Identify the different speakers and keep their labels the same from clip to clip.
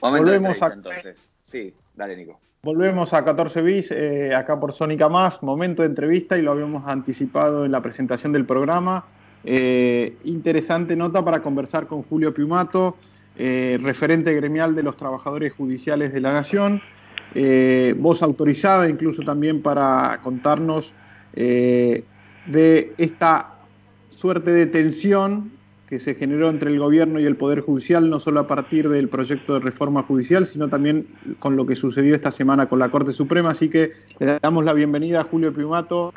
Speaker 1: Momento de
Speaker 2: Volvemos
Speaker 1: entrevista,
Speaker 2: a,
Speaker 1: entonces. Sí, dale, Nico.
Speaker 2: volvemos a 14 bis, acá por Sónica Más, momento de entrevista y lo habíamos anticipado en la presentación del programa. Interesante nota para conversar con Julio Piumato, referente gremial de los trabajadores judiciales de la Nación, voz autorizada incluso también para contarnos de esta suerte de tensión que se generó entre el gobierno y el Poder Judicial, no solo a partir del proyecto de reforma judicial, sino también con lo que sucedió esta semana con la Corte Suprema. Así que le damos la bienvenida a Julio Piumato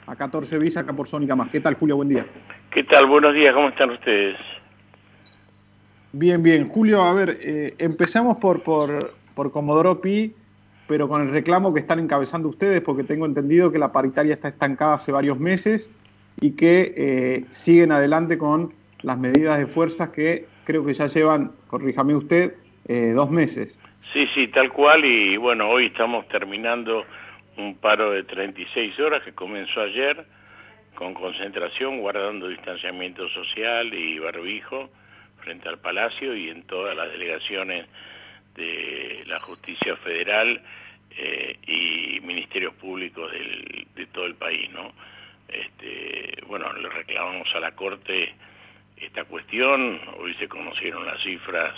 Speaker 2: a 14 bis, acá por Sónica Más. ¿Qué tal, Julio? Buen día.
Speaker 3: ¿Qué tal? Buenos días, ¿cómo están ustedes?
Speaker 2: Bien, bien. Julio, a ver, empezamos por Comodoro Pi, pero con el reclamo que están encabezando ustedes, porque tengo entendido que la paritaria está estancada hace varios meses y que siguen adelante con las medidas de fuerzas que creo que ya llevan, corríjame usted, 2 meses.
Speaker 3: Sí, tal cual, y bueno, hoy estamos terminando un paro de 36 horas que comenzó ayer, con concentración, guardando distanciamiento social y barbijo, frente al Palacio y en todas las delegaciones de la Justicia Federal y ministerios públicos de todo el país, ¿no? Bueno, le reclamamos a la Corte esta cuestión. Hoy se conocieron las cifras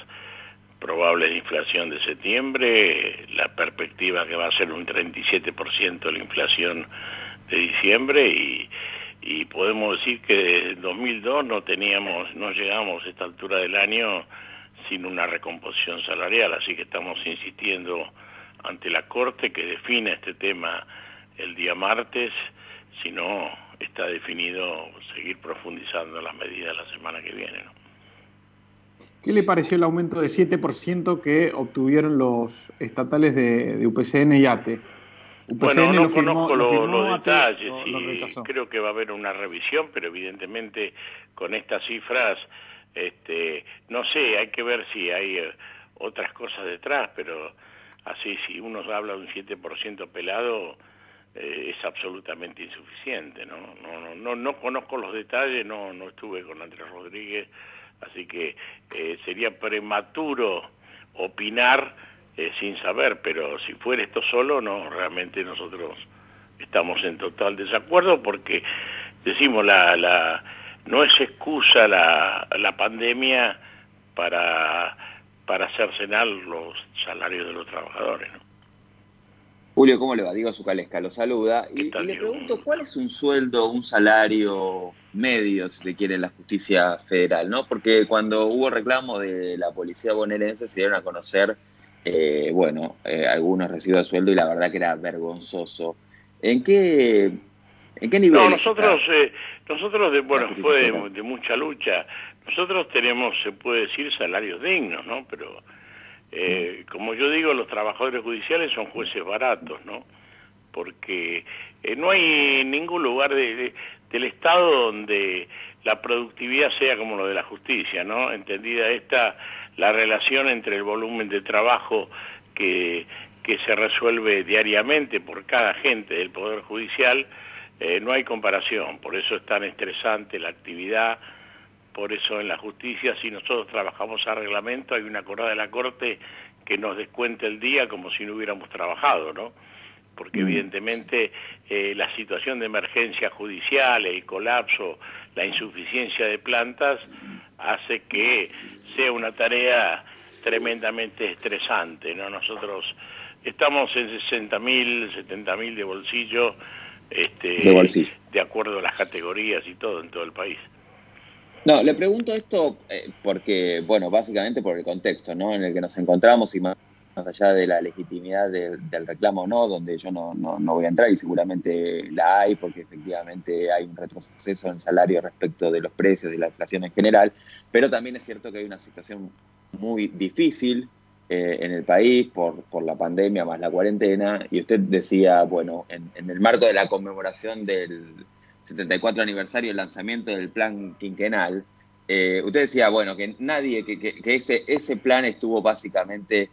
Speaker 3: probables de inflación de septiembre, la perspectiva que va a ser un 37% la inflación de diciembre y podemos decir que desde 2002 no llegamos a esta altura del año sin una recomposición salarial, así que estamos insistiendo ante la Corte que define este tema el día martes, si no está definido seguir profundizando las medidas la semana que viene, ¿no?
Speaker 2: ¿Qué le pareció el aumento de 7% que obtuvieron los estatales de UPCN y ATE? UPCN
Speaker 3: Bueno, no conozco
Speaker 2: firmó,
Speaker 3: los detalles
Speaker 2: lo
Speaker 3: y
Speaker 2: rechazó.
Speaker 3: creo que va a haber una revisión, pero evidentemente con estas cifras, no sé, hay que ver si hay otras cosas detrás, pero así si uno habla de un 7% pelado, es absolutamente insuficiente, ¿no? No conozco los detalles, no estuve con Andrés Rodríguez, así que sería prematuro opinar sin saber, pero si fuera esto solo, no, realmente nosotros estamos en total desacuerdo porque decimos no es excusa la pandemia para cercenar los salarios de los trabajadores, ¿no?
Speaker 1: Julio, ¿cómo le va? Diego Zucalesca lo saluda. Y le pregunto, ¿cuál es un sueldo, un salario medio, si se quiere, en la justicia federal, ¿no? Porque cuando hubo reclamo de la policía bonaerense se dieron a conocer, algunos recibos de sueldo y la verdad que era vergonzoso. ¿En qué nivel?
Speaker 3: No, nosotros fue de mucha lucha. Nosotros tenemos, se puede decir, salarios dignos, ¿no? Pero como yo digo, los trabajadores judiciales son jueces baratos, ¿no? Porque no hay ningún lugar del Estado donde la productividad sea como lo de la justicia, ¿no? Entendida la relación entre el volumen de trabajo que se resuelve diariamente por cada agente del Poder Judicial, no hay comparación. Por eso es tan estresante la actividad. Por eso en la justicia, si nosotros trabajamos a reglamento, hay una acordada de la Corte que nos descuenta el día como si no hubiéramos trabajado, ¿no? Porque evidentemente la situación de emergencia judicial, el colapso, la insuficiencia de plantas, hace que sea una tarea tremendamente estresante, ¿no? Nosotros estamos en 60.000, 70.000 de bolsillo, de acuerdo a las categorías y todo en todo el país.
Speaker 1: No, le pregunto esto porque, bueno, básicamente por el contexto, ¿no?, en el que nos encontramos y más allá de la legitimidad del reclamo, ¿no?, donde yo no voy a entrar y seguramente la hay porque efectivamente hay un retroceso en salario respecto de los precios, de la inflación en general, pero también es cierto que hay una situación muy difícil en el país por la pandemia más la cuarentena, y usted decía, bueno, en el marco de la conmemoración del 74 aniversario del lanzamiento del plan quinquenal, usted decía, bueno, que nadie, que ese plan estuvo básicamente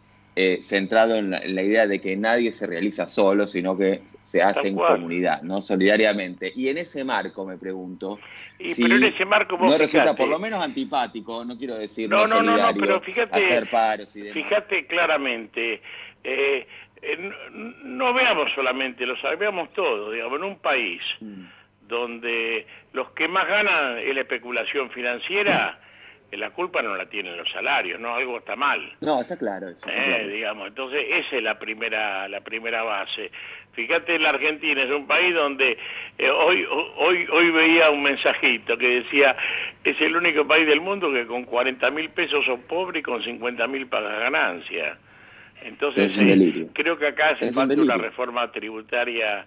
Speaker 1: centrado en la idea de que nadie se realiza solo, sino que se hace en comunidad, ¿no? Solidariamente. Y en ese marco me pregunto,
Speaker 3: pero en ese marco vos
Speaker 1: no resulta por lo menos antipático, no quiero decir
Speaker 3: no,
Speaker 1: solidario,
Speaker 3: pero fíjate,
Speaker 1: hacer paros y demás.
Speaker 3: Fíjate claramente, no veamos solamente, lo sabemos todos, digamos, en un país donde los que más ganan es la especulación financiera, la culpa no la tienen los salarios, ¿no? Algo está mal.
Speaker 1: No, está claro eso.
Speaker 3: Digamos, entonces esa es la primera base. Fíjate, la Argentina es un país donde hoy veía un mensajito que decía, es el único país del mundo que con 40.000 pesos sos pobre y con 50.000 pagas ganancia. Entonces creo que acá hace falta una reforma tributaria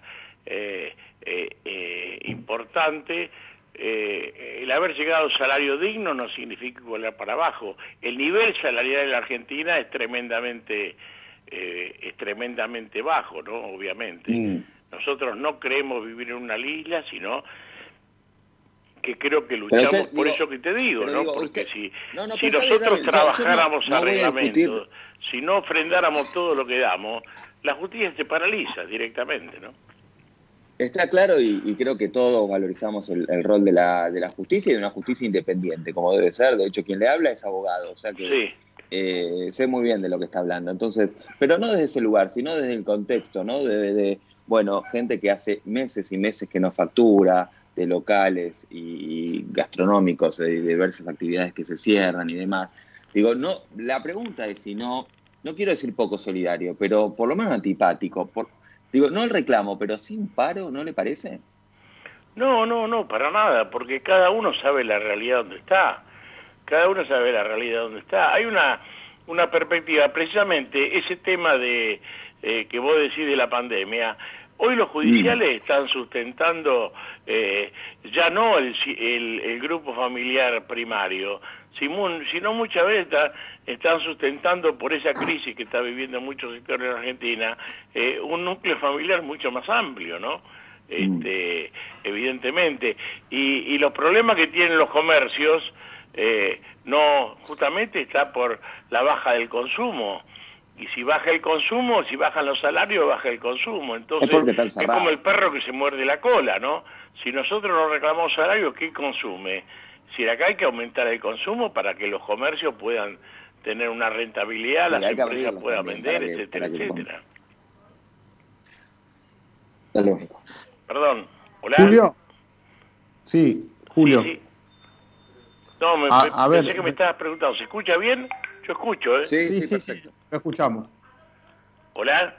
Speaker 3: importante. El haber llegado al salario digno no significa volar para abajo. El nivel salarial en la Argentina es tremendamente bajo, ¿no? Obviamente. Nosotros no creemos vivir en una isla, sino que creo que luchamos por eso que te digo, ¿no? Porque si nosotros trabajáramos a reglamento, si no ofrendáramos todo lo que damos, la justicia se paraliza directamente, ¿no?
Speaker 1: Está claro y creo que todos valorizamos el rol de la justicia y de una justicia independiente, como debe ser. De hecho, quien le habla es abogado, o sea que sé muy bien de lo que está hablando. Entonces, pero no desde ese lugar, sino desde el contexto, ¿no? Bueno, gente que hace meses y meses que no factura, de locales y gastronómicos, de diversas actividades que se cierran y demás. Digo, no, la pregunta es si no quiero decir poco solidario, pero por lo menos antipático. Digo, no el reclamo, pero sin paro, ¿no le parece?
Speaker 3: No, para nada, porque cada uno sabe la realidad donde está. Cada uno sabe la realidad donde está. Hay una perspectiva, precisamente ese tema de que vos decís de la pandemia. Hoy los judiciales están sustentando ya no el grupo familiar primario, sino muchas veces están sustentando por esa crisis que está viviendo muchos sectores de Argentina un núcleo familiar mucho más amplio, ¿no? Evidentemente. Y los problemas que tienen los comercios no justamente está por la baja del consumo. Y si baja el consumo, si bajan los salarios, baja el consumo. Entonces, es como el perro que se muerde la cola, ¿no? Si nosotros no reclamamos salarios, ¿qué consume? Si acá hay que aumentar el consumo para que los comercios puedan tener una rentabilidad, las empresas puedan vender, etcétera, etcétera. Perdón, ¿hola?
Speaker 2: Julio. Sí, Julio.
Speaker 3: Sí. No, pensé que me estabas preguntando, ¿se escucha bien? Yo escucho, ¿eh?
Speaker 2: Sí, perfecto. Lo escuchamos.
Speaker 3: ¿Hola?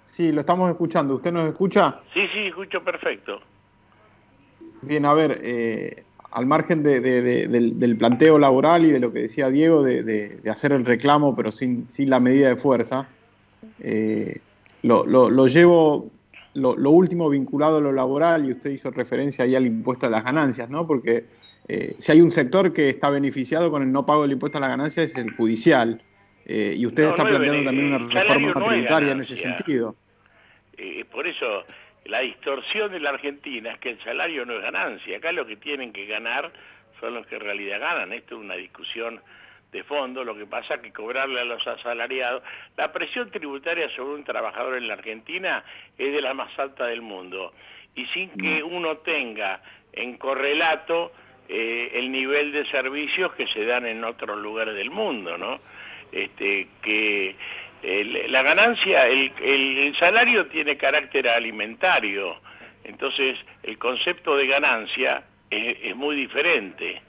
Speaker 2: Sí, lo estamos escuchando. ¿Usted nos escucha?
Speaker 3: Sí, escucho perfecto.
Speaker 2: Bien, a ver, al margen del planteo laboral y de lo que decía Diego, de hacer el reclamo pero sin la medida de fuerza, lo llevo, lo último vinculado a lo laboral, y usted hizo referencia ahí al impuesto a las ganancias, ¿no? Porque si hay un sector que está beneficiado con el no pago del impuesto a las ganancias es el judicial, y usted está planteando también una reforma tributaria en ese sentido.
Speaker 3: Por eso la distorsión de la Argentina es que el salario no es ganancia. Acá lo que tienen que ganar son los que en realidad ganan. Esto es una discusión de fondo. Lo que pasa es que cobrarle a los asalariados, la presión tributaria sobre un trabajador en la Argentina es de la más alta del mundo, y sin que uno tenga en correlato el nivel de servicios que se dan en otros lugares del mundo, ¿no? La ganancia, el salario tiene carácter alimentario, entonces el concepto de ganancia es muy diferente.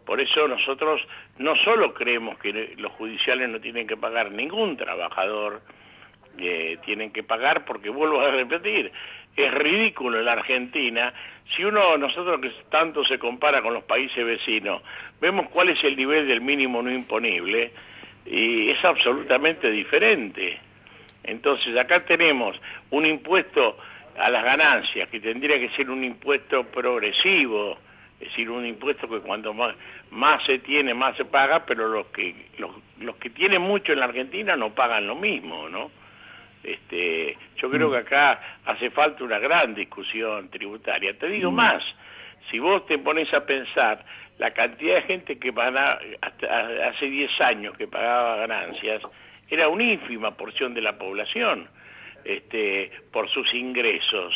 Speaker 3: Por eso nosotros no solo creemos que los judiciales no tienen que pagar, ningún trabajador tienen que pagar, porque vuelvo a repetir, es ridículo en la Argentina. Si nosotros que tanto se compara con los países vecinos, vemos cuál es el nivel del mínimo no imponible, y es absolutamente diferente. Entonces acá tenemos un impuesto a las ganancias que tendría que ser un impuesto progresivo, es decir, un impuesto que cuanto más se tiene, más se paga, pero los que tienen mucho en la Argentina no pagan lo mismo, ¿no? Yo creo que acá hace falta una gran discusión tributaria. Te digo más, si vos te pones a pensar la cantidad de gente que hasta hace 10 años que pagaba ganancias, era una ínfima porción de la población, por sus ingresos.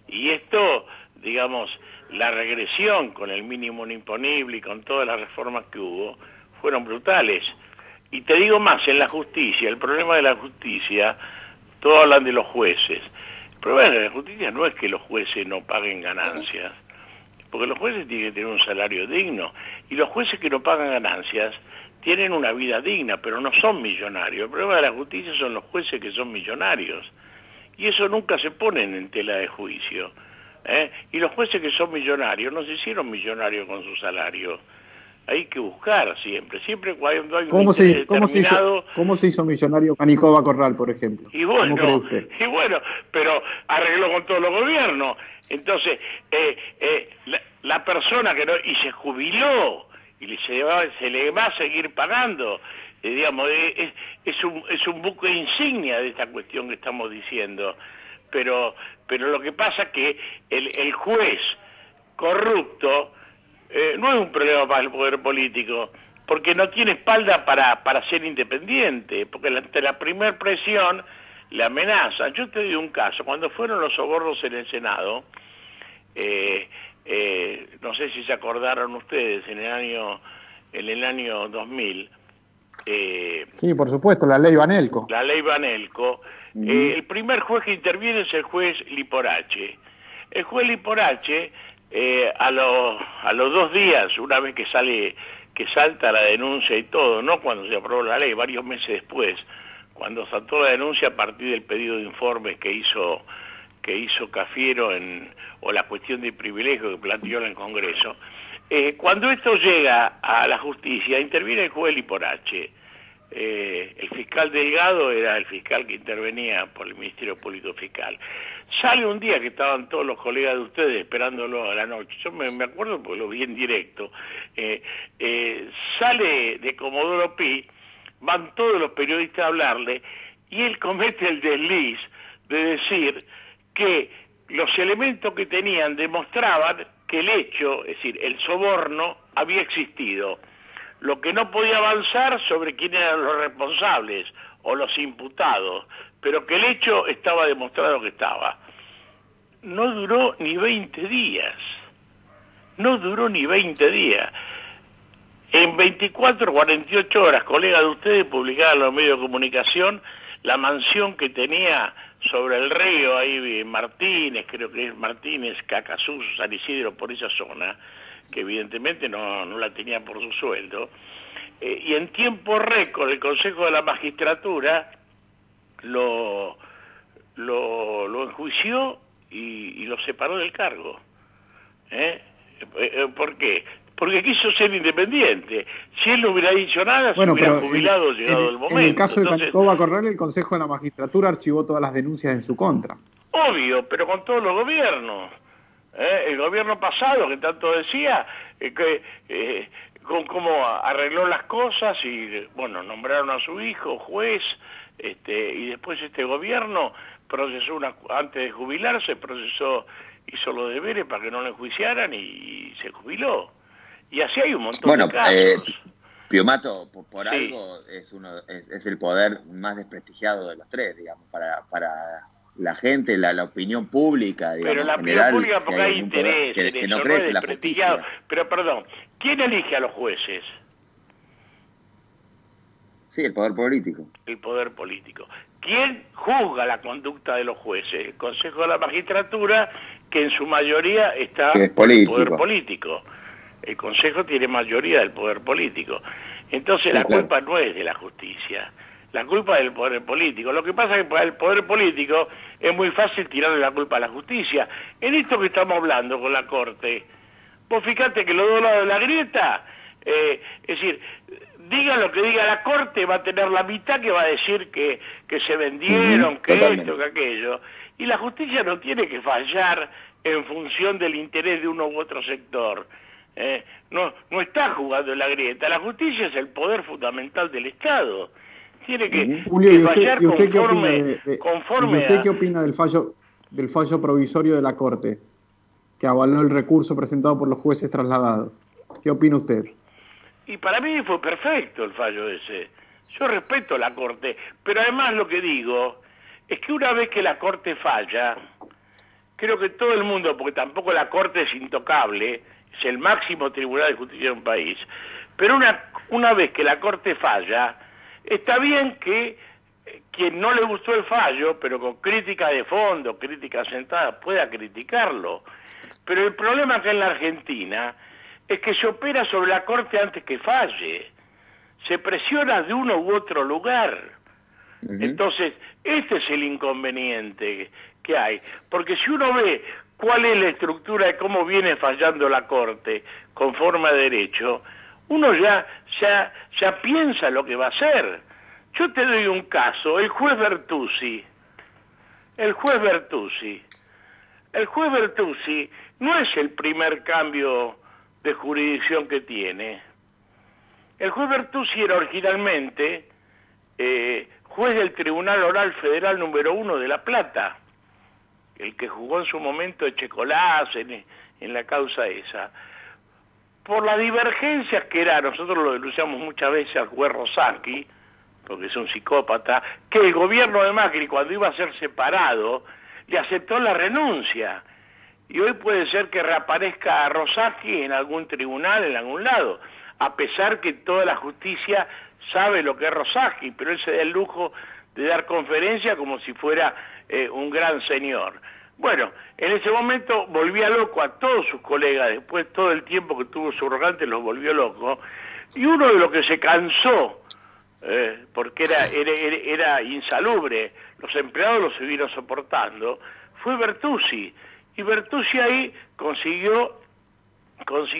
Speaker 3: Y esto, digamos, la regresión con el mínimo no imponible y con todas las reformas que hubo, fueron brutales. Y te digo más, en la justicia, el problema de la justicia, todos hablan de los jueces. El problema de la justicia no es que los jueces no paguen ganancias, porque los jueces tienen que tener un salario digno, y los jueces que no pagan ganancias tienen una vida digna, pero no son millonarios. El problema de la justicia son los jueces que son millonarios, y eso nunca se ponen en tela de juicio, y los jueces que son millonarios no se hicieron millonarios con su salario. Hay que buscar siempre cuando hay un interés determinado.
Speaker 2: ¿Cómo se hizo millonario Canicoba Corral, por ejemplo?
Speaker 3: Y bueno, pero arregló con todos los gobiernos. Entonces, la persona que no, y se jubiló, y se le va a seguir pagando, digamos, es un buque insignia de esta cuestión que estamos diciendo. Pero lo que pasa es que el juez corrupto no es un problema para el poder político, porque no tiene espalda para ser independiente, porque ante la primera presión le amenazan. Yo te doy un caso, cuando fueron los sobornos en el Senado, no sé si se acordaron ustedes, en el año 2000.
Speaker 2: Sí, por supuesto, la ley Banelco.
Speaker 3: La ley Banelco. El primer juez que interviene es el juez Liporache. El juez Liporache, a los 2 días, una vez que salta la denuncia y todo, no cuando se aprobó la ley, varios meses después, cuando saltó la denuncia a partir del pedido de informes que hizo Cafiero o la cuestión de privilegio que planteó en el Congreso, cuando esto llega a la justicia, interviene el juez Liporache. El fiscal Delgado era el fiscal que intervenía por el Ministerio Público Fiscal. Sale un día que estaban todos los colegas de ustedes esperándolo a la noche, yo me acuerdo porque lo vi en directo, sale de Comodoro Pi, van todos los periodistas a hablarle, y él comete el desliz de decir que los elementos que tenían demostraban que el hecho, es decir, el soborno, había existido. Lo que no podía avanzar sobre quién eran los responsables o los imputados, pero que el hecho estaba demostrado que estaba. No duró ni 20 días. No duró ni 20 días. En 24 o 48 horas, colegas de ustedes publicaban en los medios de comunicación la mansión que tenía sobre el río, ahí en Martínez, creo que es Martínez, Cacazú, San Isidro, por esa zona, que evidentemente no la tenía por su sueldo, y en tiempo récord el Consejo de la Magistratura lo enjuició y lo separó del cargo. ¿Por qué? Porque quiso ser independiente. Si él no hubiera dicho nada, se hubiera jubilado llegado el momento.
Speaker 2: En el caso de Canicoba Corral, el Consejo de la Magistratura archivó todas las denuncias en su contra.
Speaker 3: Obvio, pero con todos los gobiernos. El gobierno pasado, que tanto decía, con cómo arregló las cosas y, bueno, nombraron a su hijo juez, y después este gobierno procesó antes de jubilarse, hizo los deberes para que no le enjuiciaran y se jubiló. Y así hay un montón de casos.
Speaker 1: Piumato, por algo, es el poder más desprestigiado de los tres, digamos, para la gente, la opinión pública, digamos.
Speaker 3: Pero la opinión pública, porque hay interés que no crece en la justicia. Pero perdón, ¿quién elige a los jueces?
Speaker 1: Sí, el poder político.
Speaker 3: El poder político. ¿Quién juzga la conducta de los jueces? El Consejo de la Magistratura, que en su mayoría está en el poder político. El Consejo tiene mayoría del poder político. Entonces sí, la culpa no es de la justicia. La culpa es del poder político. Lo que pasa es que para el poder político es muy fácil tirarle la culpa a la justicia. En esto que estamos hablando con la Corte, vos fíjate que los dos lados de la grieta, es decir, diga lo que diga la Corte, va a tener la mitad que va a decir que se vendieron, que totalmente. Esto, que aquello. Y la justicia no tiene que fallar en función del interés de uno u otro sector. No está jugando en la grieta. La justicia es el poder fundamental del Estado. Tiene que,
Speaker 2: Julio,
Speaker 3: que fallar
Speaker 2: conforme
Speaker 3: conforme
Speaker 2: ¿y usted qué opina del fallo provisorio de la Corte que avaló el recurso presentado por los jueces trasladados? ¿Qué opina usted?
Speaker 3: Y para mí fue perfecto el fallo ese. Yo respeto la Corte, pero además lo que digo es que una vez que la Corte falla, creo que todo el mundo, porque tampoco la Corte es intocable, es el máximo tribunal de justicia de un país, pero una vez que la Corte falla, está bien que quien no le gustó el fallo, pero con crítica de fondo, crítica sentada, pueda criticarlo. Pero el problema acá en la Argentina es que se opera sobre la Corte antes que falle. Se presiona de uno u otro lugar. Entonces, este es el inconveniente que hay. Porque si uno ve cuál es la estructura de cómo viene fallando la Corte con forma de derecho, uno ya piensa lo que va a hacer. Yo te doy un caso, el juez Bertuzzi. El juez Bertuzzi no es el primer cambio de jurisdicción que tiene. El juez Bertuzzi era originalmente juez del Tribunal Oral Federal número 1 de La Plata, el que jugó en su momento Echecolás en la causa esa. Por las divergencias que era, nosotros lo denunciamos muchas veces al juez Rosaki, porque es un psicópata, que el gobierno de Macri, cuando iba a ser separado, le aceptó la renuncia. Y hoy puede ser que reaparezca a Rosaki en algún tribunal, en algún lado, a pesar que toda la justicia sabe lo que es Rosaki, pero él se da el lujo de dar conferencia como si fuera un gran señor. Bueno, en ese momento volvía loco a todos sus colegas, después todo el tiempo que tuvo subrogante los volvió loco, y uno de los que se cansó, porque era insalubre, los empleados lo siguieron soportando, fue Bertuzzi, y Bertuzzi ahí consiguió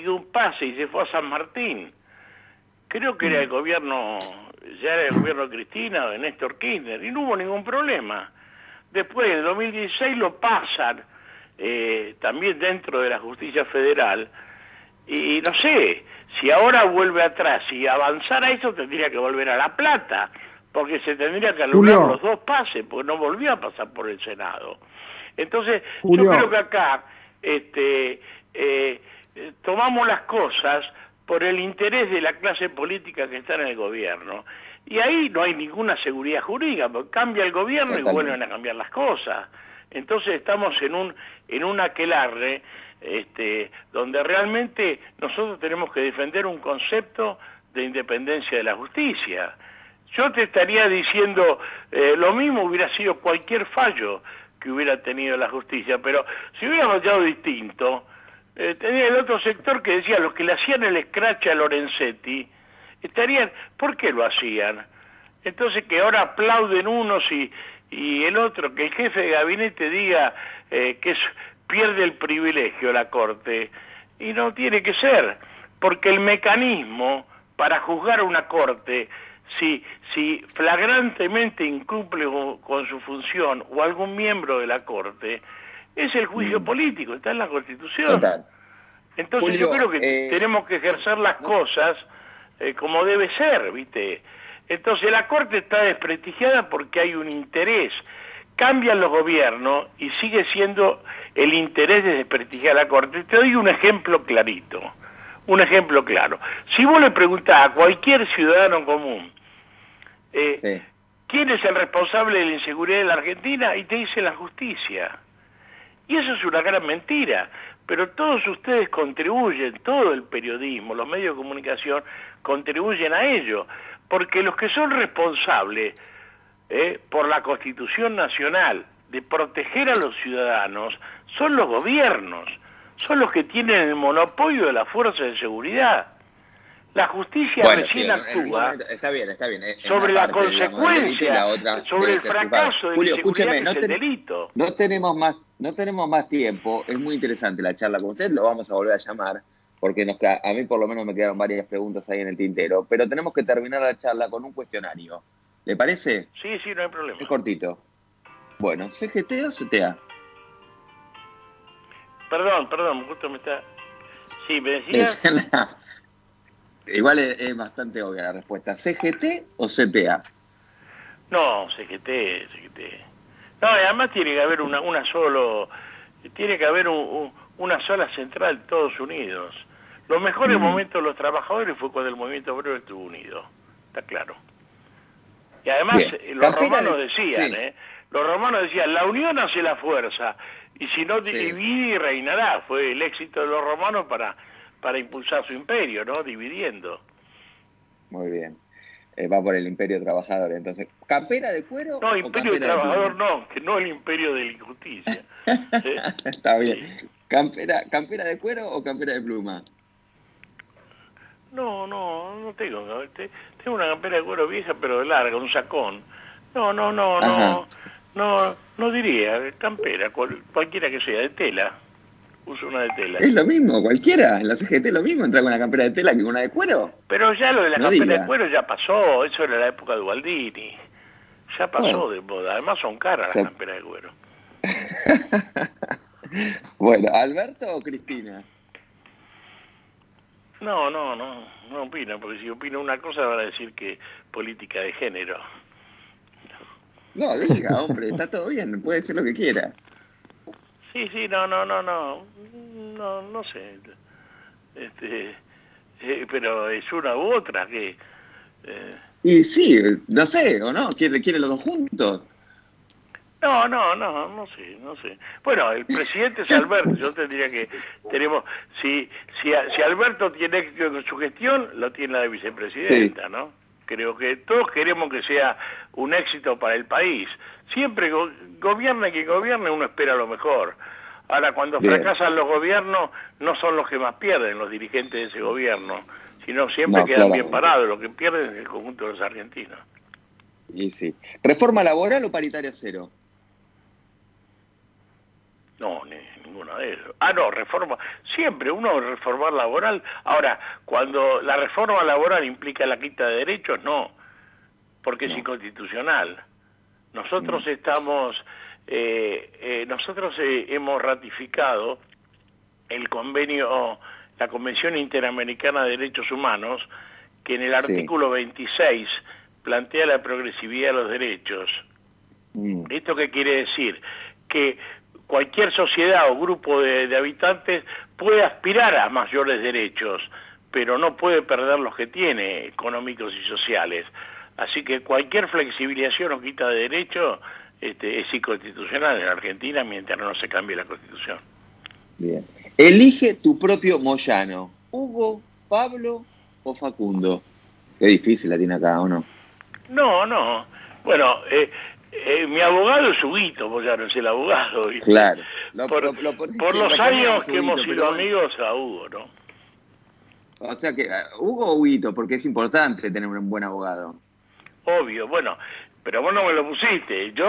Speaker 3: un pase y se fue a San Martín. Creo que era el gobierno, ya era el gobierno de Cristina o de Néstor Kirchner, y no hubo ningún problema. Después, en 2016 lo pasan, también dentro de la justicia federal, y no sé, si ahora vuelve atrás y avanzara eso, tendría que volver a La Plata, porque se tendría que anular los dos pases, porque no volvió a pasar por el Senado. Entonces, Julio, yo creo que acá tomamos las cosas por el interés de la clase política que está en el gobierno. Y ahí no hay ninguna seguridad jurídica, porque cambia el gobierno y vuelven a cambiar las cosas. Entonces estamos en un aquelarre donde realmente nosotros tenemos que defender un concepto de independencia de la justicia. Yo te estaría diciendo, lo mismo hubiera sido cualquier fallo que hubiera tenido la justicia, pero si hubiera fallado distinto, tenía el otro sector que decía, los que le hacían el escrache a Lorenzetti, estarían, ¿por qué lo hacían? Entonces que ahora aplauden unos y el otro, que el jefe de gabinete diga que pierde el privilegio la Corte, y no tiene que ser, porque el mecanismo para juzgar a una Corte, si flagrantemente incumple con su función o algún miembro de la Corte, es el juicio político, está en la Constitución.
Speaker 1: Total.
Speaker 3: Entonces Julio, yo creo que tenemos que ejercer las cosas como debe ser, ¿viste? Entonces la Corte está desprestigiada porque hay un interés. Cambian los gobiernos y sigue siendo el interés de desprestigiar la Corte. Te doy un ejemplo clarito, un ejemplo claro. Si vos le preguntás a cualquier ciudadano común, ¿quién es el responsable de la inseguridad de la Argentina? Y te dice la justicia. Y eso es una gran mentira, pero todos ustedes contribuyen, todo el periodismo, los medios de comunicación contribuyen a ello, porque los que son responsables por la Constitución Nacional de proteger a los ciudadanos son los gobiernos, son los que tienen el monopolio de la fuerza de seguridad. La justicia recién actúa
Speaker 1: está bien.
Speaker 3: sobre la consecuencia, sobre el fracaso de
Speaker 1: Julio,
Speaker 3: la seguridad,
Speaker 1: escúcheme,
Speaker 3: que es el delito.
Speaker 1: No tenemos más tiempo, es muy interesante la charla con usted, lo vamos a volver a llamar, porque a mí por lo menos me quedaron varias preguntas ahí en el tintero, pero tenemos que terminar la charla con un cuestionario. ¿Le parece?
Speaker 3: Sí, no hay problema.
Speaker 1: Es cortito. Bueno, ¿CGT o CTA?
Speaker 3: Perdón, justo me está... Sí, me decías...
Speaker 1: Igual es bastante obvia la respuesta. ¿CGT o CTA?
Speaker 3: No, CGT. No, además tiene que haber una sola central en Estados Unidos. Los mejores momentos de los trabajadores fue cuando el movimiento obrero estuvo unido. Está claro. Y además los romanos decían,
Speaker 1: sí.
Speaker 3: Los romanos decían, la unión hace la fuerza, y si no te
Speaker 1: Sí.
Speaker 3: divide y reinará. Fue el éxito de los romanos para impulsar su imperio, ¿no? Dividiendo.
Speaker 1: Muy bien. Va por el imperio trabajador, entonces. ¿Campera de cuero
Speaker 3: No,
Speaker 1: o
Speaker 3: imperio
Speaker 1: campera de
Speaker 3: trabajador
Speaker 1: pluma?
Speaker 3: no, que no el imperio de la injusticia. ¿Sí?
Speaker 1: Está bien.
Speaker 3: Sí.
Speaker 1: ¿Campera de cuero o campera de pluma?
Speaker 3: No tengo. Tengo una campera de cuero vieja, pero larga, un sacón.
Speaker 1: Ajá.
Speaker 3: No diría campera, cualquiera que sea, de tela. Uso una de tela.
Speaker 1: Es lo mismo, cualquiera. En la CGT es lo mismo entrar con una campera de tela que con una de cuero.
Speaker 3: Pero ya lo de la
Speaker 1: No
Speaker 3: campera de
Speaker 1: diga.
Speaker 3: cuero ya pasó, eso era la época de Ubaldini. Ya pasó
Speaker 1: Oh.
Speaker 3: de moda, además son caras
Speaker 1: Ya.
Speaker 3: las camperas de cuero.
Speaker 1: Bueno, ¿Alberto o Cristina?
Speaker 3: No opino, porque si opino una cosa van a decir que política de género.
Speaker 1: No, diga, hombre, está todo bien, puede ser lo que quiera.
Speaker 3: Sí, no sé. Pero es una u otra que...
Speaker 1: Y sí, no sé, ¿o no? ¿Quiere los dos juntos?
Speaker 3: No sé. Bueno, el presidente es Alberto, yo tendría que... Si Alberto tiene éxito con su gestión, lo tiene la de vicepresidenta,
Speaker 1: Sí.
Speaker 3: ¿no? Creo que todos queremos que sea un éxito para el país. Siempre gobierne quien gobierne, uno espera lo mejor. Ahora, cuando
Speaker 1: Bien.
Speaker 3: fracasan los gobiernos, no son los que más pierden, los dirigentes de ese gobierno, sino siempre
Speaker 1: No,
Speaker 3: quedan bien
Speaker 1: claramente.
Speaker 3: parados. Lo que pierden es el conjunto de los argentinos.
Speaker 1: Y sí. ¿Reforma laboral o paritaria cero?
Speaker 3: No, ninguna de eso. Reforma. Siempre uno reformar laboral. Ahora, cuando la reforma laboral implica la quita de derechos, no, porque es inconstitucional. Nosotros hemos ratificado el convenio, la Convención Interamericana de Derechos Humanos, que en el artículo 26 plantea la progresividad de los derechos. ¿Esto qué quiere decir? Que cualquier sociedad o grupo de habitantes puede aspirar a mayores derechos, pero no puede perder los que tiene, económicos y sociales. Así que cualquier flexibilización o quita de derechos es inconstitucional en Argentina mientras no se cambie la Constitución.
Speaker 1: Bien. Elige tu propio Moyano. ¿Hugo, Pablo o Facundo? Qué difícil la tiene acá, ¿o no?
Speaker 3: No. Bueno, mi abogado es Huguito, pues ya no es el abogado. ¿Viste?
Speaker 1: Claro.
Speaker 3: Por los años que hemos sido amigos, a Hugo, ¿no?
Speaker 1: O sea que, Hugo o Huguito, porque es importante tener un buen abogado.
Speaker 3: Obvio, bueno, pero vos no me lo pusiste. Yo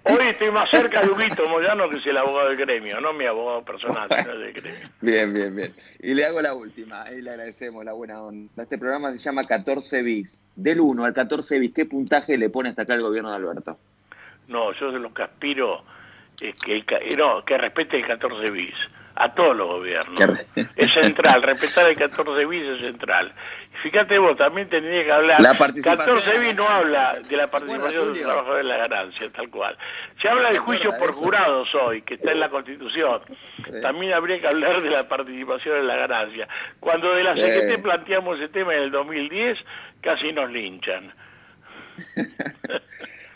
Speaker 3: hoy estoy más cerca de Huguito Moyano que es el abogado del gremio, no mi abogado personal, sino del gremio.
Speaker 1: Bien. Y le hago la última, ahí le agradecemos la buena onda. Este programa se llama 14 bis. Del 1 al 14 bis, ¿qué puntaje le pone hasta acá el gobierno de Alberto?
Speaker 3: No, yo de lo que aspiro es que respete el 14 bis. A todos los gobiernos. Es central, respetar el 14 bis es central. Fíjate vos, también tendría que hablar...
Speaker 1: La participación
Speaker 3: 14 bis no habla de la participación de los trabajadores en la ganancia, tal cual. Se habla del juicio por jurados hoy, que está en la Constitución. También habría que hablar de la participación en la ganancia. Cuando de la CGT planteamos ese tema en el 2010, casi nos linchan.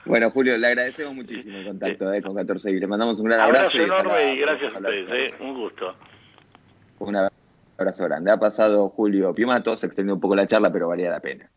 Speaker 1: Bueno, Julio, le agradecemos muchísimo el contacto con 14 bis. Le mandamos un gran abrazo.
Speaker 3: Abrazo enorme y gracias a ustedes. Un gusto.
Speaker 1: Un abrazo grande. Ha pasado Julio Piumato, se extendió un poco la charla, pero valía la pena.